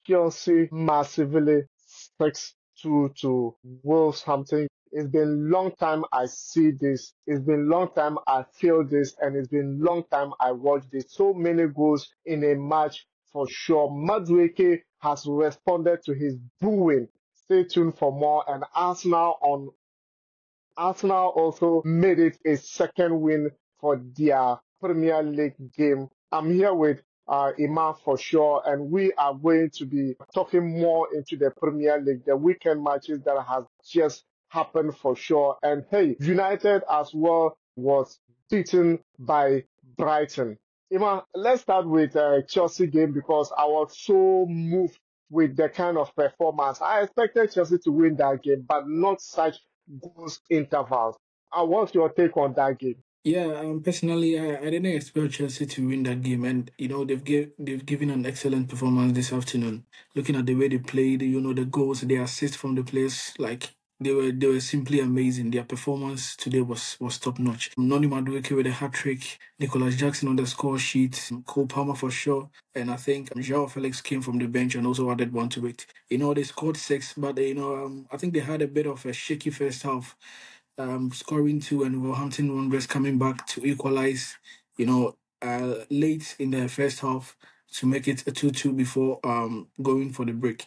Chelsea massively 6-2 to Wolverhampton. It's been long time I see this. It's been long time I feel this, and it's been long time I watch this. So many goals in a match for sure. Madueke has responded to his booing. Stay tuned for more. And Arsenal also made it a second win for their Premier League game. I'm here with Iman for sure, and we are going to be talking more into the Premier League, the weekend matches that has just happened for sure. And hey, United as well was beaten by Brighton. Iman, let's start with Chelsea game because I was so moved with the kind of performance. I expected Chelsea to win that game, but not such goals intervals. What's your take on that game? Yeah, personally, I didn't expect Chelsea to win that game, and they've given an excellent performance this afternoon. Looking at the way they played, the goals, the assists from the players, like they were simply amazing. Their performance today was top notch. Noni Madueke with a hat trick, Nicholas Jackson on the score sheet, Cole Palmer for sure, and I think Joao Felix came from the bench and also added one to it. They scored six, but I think they had a bit of a shaky first half, scoring two, and Wolverhampton Wanderers coming back to equalize, late in the first half to make it a 2-2 before going for the break.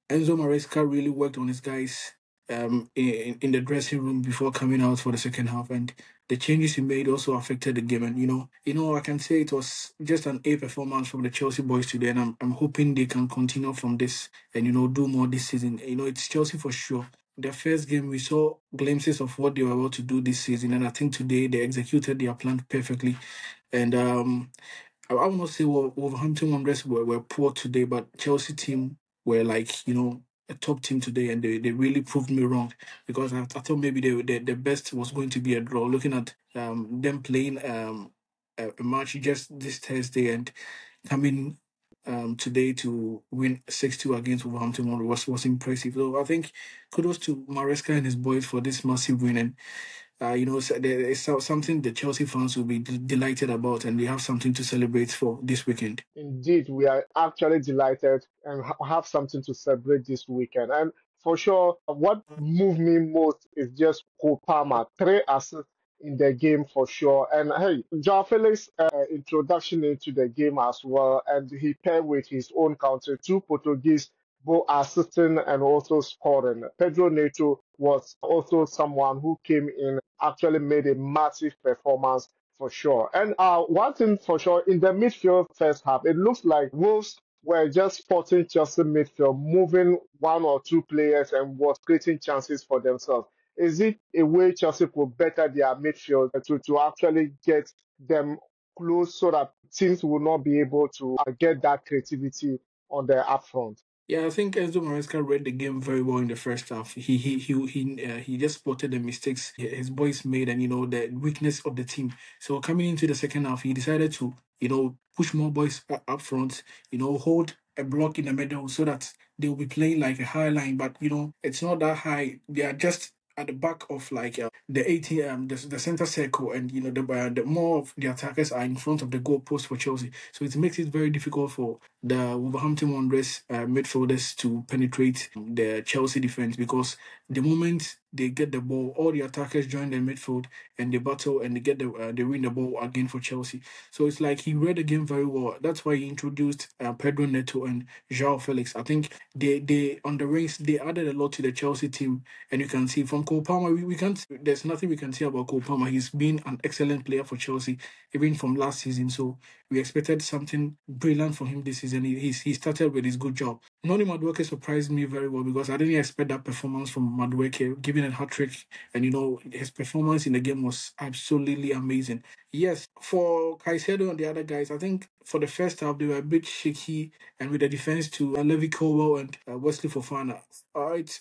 Enzo Maresca really worked on his guys in the dressing room before coming out for the second half, and the changes he made also affected the game. And I can say it was just an A performance from the Chelsea boys today, and I'm hoping they can continue from this and do more this season. It's Chelsea for sure. The first game we saw glimpses of what they were able to do this season, and I think today they executed their plan perfectly. And I will not say Wolverhampton Wanderers were poor today, but Chelsea team were like, a top team today, and they really proved me wrong because I thought maybe the best was going to be a draw. Looking at them playing a match just this Thursday and coming today to win 6-2 against Wolverhampton was impressive. So I think kudos to Maresca and his boys for this massive win. And it's something the Chelsea fans will be delighted about, and they have something to celebrate for this weekend. Indeed, we are actually delighted and have something to celebrate this weekend. And for sure, what moved me most is just Cole Palmer, three assists in the game for sure. And hey, Joao Felix introduction into the game as well, and he paired with his own counter, two Portuguese both assisting and also scoring. Pedro Neto was also someone who came in, actually made a massive performance for sure. And one thing for sure, in the midfield first half, it looks like Wolves were just spotting Chelsea midfield, moving one or two players and was creating chances for themselves. Is it a way Chelsea could better their midfield to actually get them close so that teams will not be able to get that creativity on the upfront? Yeah, I think Enzo Maresca read the game very well in the first half. He just spotted the mistakes his boys made, and the weakness of the team. So coming into the second half, he decided to push more boys up front. Hold a block in the middle so that they will be playing like a high line, but it's not that high. They are just at the back of like the 80 the center circle, and the more of the attackers are in front of the goal post for Chelsea, so it makes it very difficult for the Wolverhampton Wanderers midfielders to penetrate the Chelsea defense, because the moment they get the ball, all the attackers join the midfield and they battle and they win the ball again for Chelsea. So it's like he read the game very well. That's why he introduced Pedro Neto and Joao Felix. I think they on the rings they added a lot to the Chelsea team, and you can see from Cole Palmer, we can't. There's nothing we can say about Cole Palmer. He's been an excellent player for Chelsea, even from last season. So we expected something brilliant from him this season. He started with his good job. Noni Madueke surprised me very well because I didn't expect that performance from Madueke, giving a hat trick, and his performance in the game was absolutely amazing. Yes, for Caicedo and the other guys, I think for the first half they were a bit shaky, and with the defense to Levi Colwell and Wesley Fofana,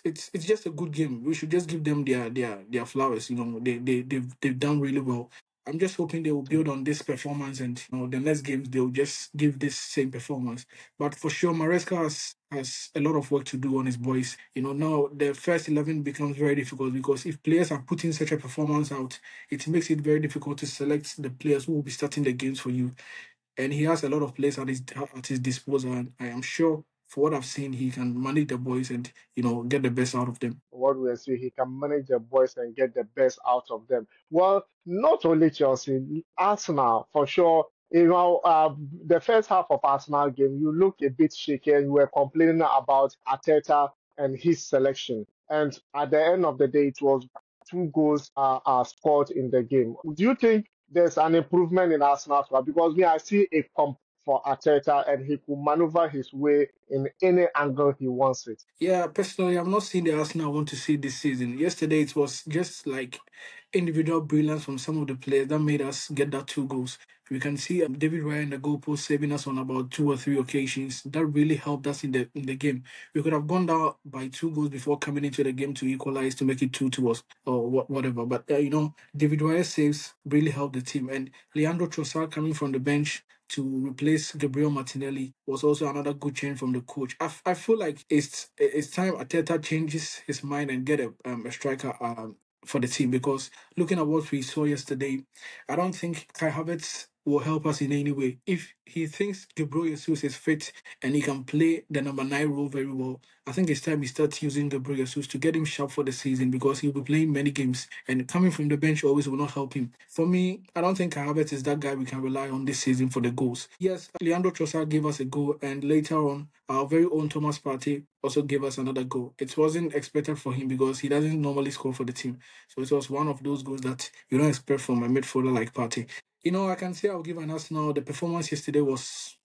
it's just a good game. We should just give them their flowers. They've done really well. I'm just hoping they will build on this performance, and the next games they'll just give this same performance. But for sure, Maresca has a lot of work to do on his boys. Now the first 11 becomes very difficult because if players are putting such a performance out, it makes it very difficult to select the players who will be starting the games for you. And he has a lot of players at his disposal, and I am sure for what I've seen, he can manage the boys and get the best out of them. What we see, he can manage the boys and get the best out of them. Well, not only Chelsea, Arsenal for sure. The first half of Arsenal game, you looked a bit shaky and you were complaining about Arteta and his selection. And at the end of the day, it was two goals are scored in the game. Do you think there's an improvement in Arsenal? Because me, I see a comp for Arteta and he could maneuver his way in any angle he wants it. Yeah, personally, I've not seen the Arsenal I want to see this season. Yesterday, it was just like individual brilliance from some of the players that made us get that two goals. We can see David Raya in the goalpost saving us on about two or three occasions. That really helped us in the game. We could have gone down by two goals before coming into the game to equalize to make it 2 to us or whatever. But David Raya saves really helped the team, and Leandro Trossard coming from the bench to replace Gabriel Martinelli was also another good change from the coach. I feel like it's time Arteta changes his mind and get a striker for the team, because looking at what we saw yesterday, I don't think Kai Havertz will help us in any way. If he thinks Gabriel Jesus is fit and he can play the number 9 role very well, I think it's time he starts using Gabriel Jesus to get him sharp for the season, because he'll be playing many games and coming from the bench always will not help him. For me, I don't think Kai Havertz is that guy we can rely on this season for the goals. Yes, Leandro Trossard gave us a goal, and later on, our very own Thomas Partey also gave us another goal. It wasn't expected for him because he doesn't normally score for the team. So it was one of those goals that you don't expect from a midfielder like Partey. I can say I'll give an Arsenal. The performance yesterday was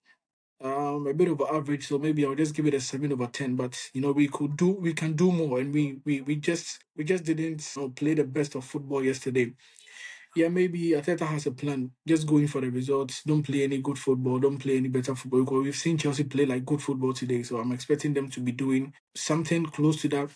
a bit over average, so maybe I'll just give it a 7/10. But we can do more, and we just didn't play the best of football yesterday. Yeah, maybe Ateta has a plan. Just going for the results. Don't play any good football. Don't play any better football. Because we've seen Chelsea play like good football today. So I'm expecting them to be doing something close to that,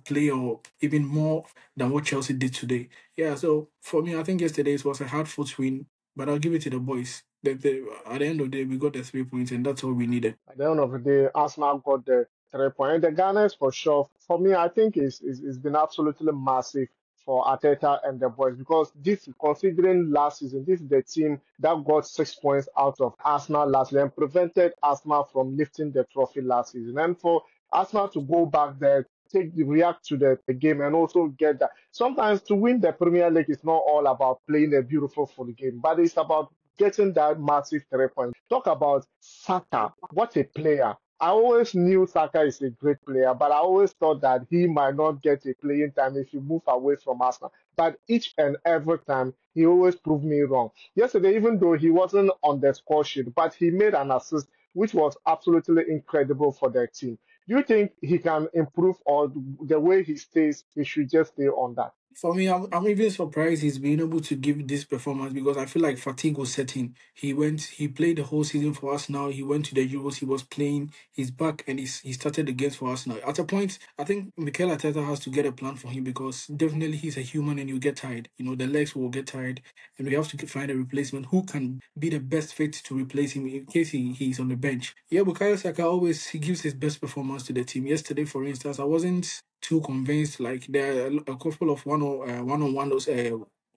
play or even more than what Chelsea did today. Yeah, so for me, I think yesterday it was a hard fought win, but I'll give it to the boys. At the end of the day, we got the 3 points, and that's all we needed. At the end of the day, Arsenal got the 3 point. The Gunners, for sure, for me, I think it's been absolutely massive for Arteta and the boys, because this, considering last season, this is the team that got 6 points out of Arsenal last year and prevented Arsenal from lifting the trophy last season. And for Arsenal to go back there, react to the game and also get that. Sometimes to win the Premier League is not all about playing a beautiful full game, but it's about getting that massive 3 points. Talk about Saka. What a player. I always knew Saka is a great player, but I always thought that he might not get a playing time if you move away from Arsenal. But each and every time, he always proved me wrong. Yesterday, even though he wasn't on the score sheet, but he made an assist, which was absolutely incredible for their team. Do you think he can improve, or the way he stays, he should just stay on that? For me, I'm even surprised he's been able to give this performance, because I feel like fatigue was setting. He played the whole season for us now. He went to the Euros, he was playing, he's back, and he started the games for us now. At a point, I think Mikel Arteta has to get a plan for him, because definitely he's a human and you get tired. The legs will get tired, and we have to find a replacement who can be the best fit to replace him in case he's on the bench. Yeah, Bukayo Saka always he gives his best performance to the team. Yesterday, for instance, I wasn't too convinced. Like there are a couple of one-on-one those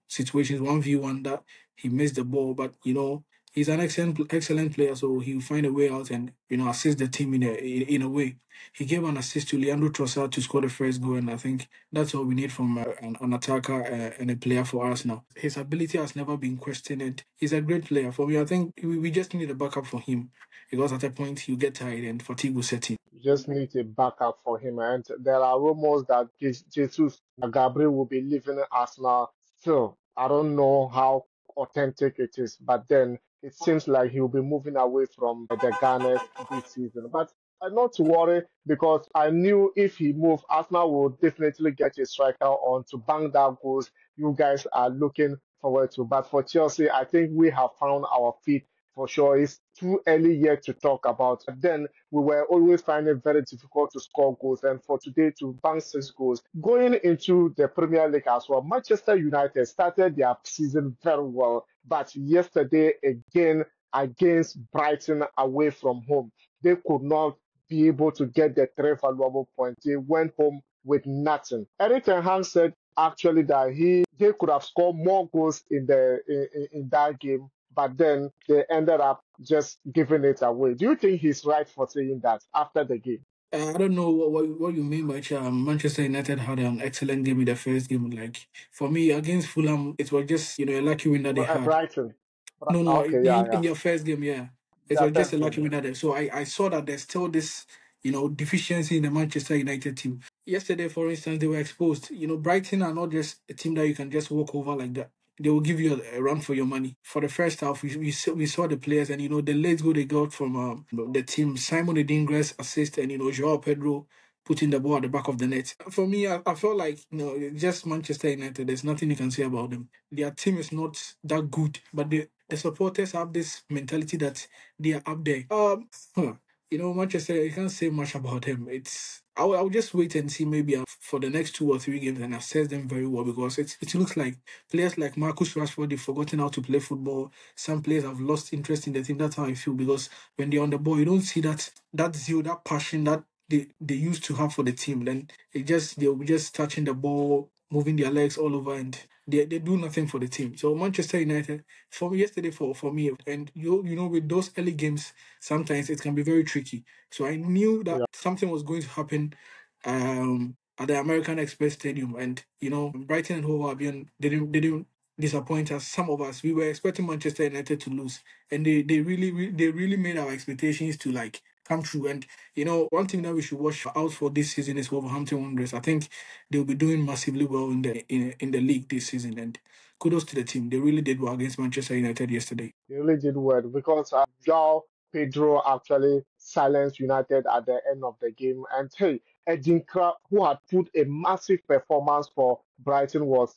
situations, 1v1 that he missed the ball, but he's an excellent player, so he'll find a way out and assist the team in a way. He gave an assist to Leandro Trossard to score the first goal, and I think that's all we need from an attacker and a player for us now. His ability has never been questioned, and he's a great player. For me, I think we just need a backup for him, because at a point you get tired and fatigue will set in. You just need a backup for him. And there are rumors that Jesus Gabriel will be leaving Arsenal still. I don't know how authentic it is, but then it seems like he'll be moving away from the Gunners this season. But not to worry, because I knew if he moved, Arsenal will definitely get a striker on to bang that goals you guys are looking forward to. But for Chelsea, I think we have found our feet for sure. It's too early yet to talk about. But then we were always finding it very difficult to score goals. And for today to bank 6 goals, going into the Premier League as well, Manchester United started their season very well. But yesterday, again, against Brighton away from home, they could not be able to get the 3 valuable points. They went home with nothing. Eric Ten Hag said actually that they could have scored more goals in that game, but then they ended up just giving it away. Do you think he's right for saying that after the game? I don't know what you mean by Manchester United had an excellent game in the first game. Like for me against Fulham, it was just a lucky win that they had. Brighton. No, Okay, yeah, in yeah. their first game, yeah, it Yeah, was just a first game, lucky yeah. win that day. So I saw that there's still this deficiency in the Manchester United team. Yesterday, for instance, they were exposed. Brighton are not just a team that you can just walk over like that. They will give you a run for your money. For the first half, we saw the players, and the late goal they got from the team, Simon Edingress assist, and Joao Pedro putting the ball at the back of the net. For me, I felt like just Manchester United. There's nothing you can say about them. Their team is not that good, but the supporters have this mentality that they are up there. Huh. Manchester, you can't say much about them. I'll just wait and see maybe for the next 2 or 3 games and assess them very well, because it looks like players like Marcus Rashford, they've forgotten how to play football. Some players have lost interest in the team. That's how I feel, because when they're on the ball, you don't see that zeal, that passion that they used to have for the team. Then they'll be just touching the ball, moving their legs all over, and they do nothing for the team. So Manchester United, for me yesterday, for me, and with those early games, sometimes it can be very tricky. So I knew that Yeah. something was going to happen at the American Express Stadium, and Brighton and Hove Albion didn't disappoint us. Some of us, we were expecting Manchester United to lose, and they really made our expectations to like come true. And one thing that we should watch out for this season is Wolverhampton Wanderers. I think they'll be doing massively well in the league this season, and kudos to the team. They really did well against Manchester United yesterday. They really did well because João Pedro actually silenced United at the end of the game. And hey, Edinkra, who had put a massive performance for Brighton, was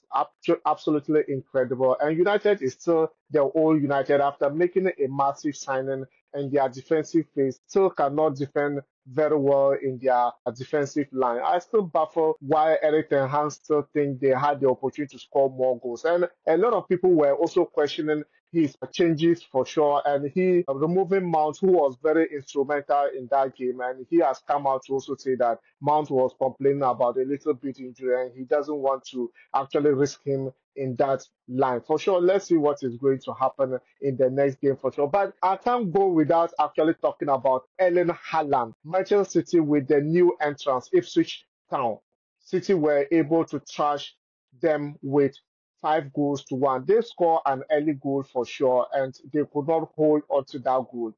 absolutely incredible. And United is still their old United after making a massive signing, and their defensive phase still cannot defend very well in their defensive line. I still baffle why Eric Ten Hag still think they had the opportunity to score more goals. And a lot of people were also questioning his changes for sure, and he removing Mount, who was very instrumental in that game, and he has come out to also say that Mount was complaining about a little bit injury, and he doesn't want to actually risk him in that line for sure. Let's see what is going to happen in the next game for sure. But I can't go without actually talking about Erling Haaland. Manchester City with the new entrance, Ipswich Town. City were able to trash them with 5 goals to 1. They score an early goal for sure, and they could not hold on to that goal.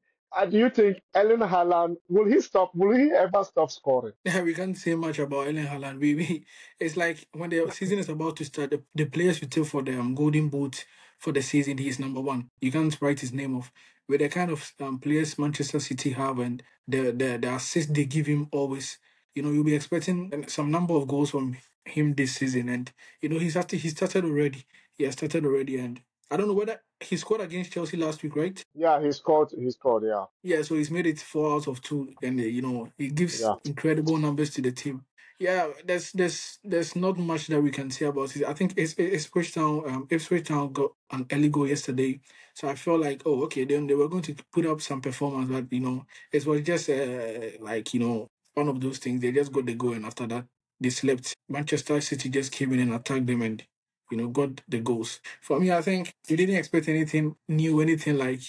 Do you think Erling Haaland will he stop? Will he ever stop scoring? Yeah, we can't say much about Erling Haaland. It's like when the season is about to start, the players you take for the Golden Boot for the season, he's number one. You can't write his name off. With the kind of players Manchester City have, and the assist they give him always, you'll be expecting some number of goals from him this season. And he started already. He has started already, and I don't know whether he scored against Chelsea last week, right? Yeah, he scored. He scored. Yeah, Yeah, so he's made it 4 out of 2, and he gives yeah. incredible numbers to the team. Yeah, there's not much that we can say about it. I think Ipswich Town got an early goal yesterday, so I felt like, oh, okay, then they were going to put up some performance, but it was just like one of those things. They just got the goal, and after that they slept. Manchester City just came in and attacked them, and got the goals. For me, I think we didn't expect anything new, anything like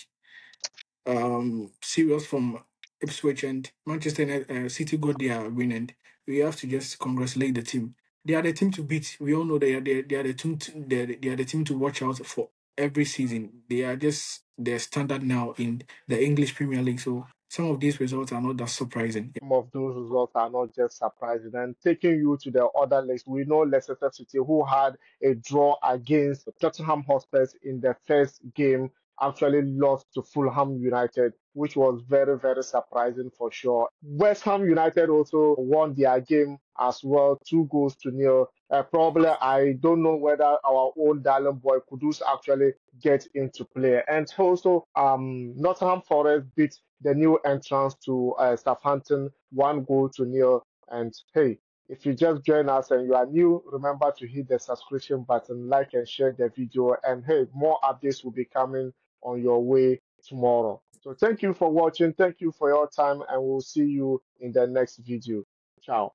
serious from Ipswich, and Manchester City got their win, and we have to just congratulate the team. They are the team to beat. We all know they are the team they are the team to watch out for every season. They are just their standard now in the English Premier League. So some of these results are not that surprising. Some of those results are not just surprising. And taking you to the other list, we know Leicester City, who had a draw against Tottenham Hotspur in the first game, actually lost to Fulham United, which was very, very surprising for sure. West Ham United also won their game as well, 2 goals to 0. Probably, I don't know whether our own darling boy Kudus actually get into play. And also, Nottingham Forest beat the new entrance to Southampton 1 goal to 0. And hey, if you just join us and you are new, remember to hit the subscription button, like and share the video. And hey, more updates will be coming on your way tomorrow. So thank you for watching. Thank you for your time, and we'll see you in the next video. Ciao.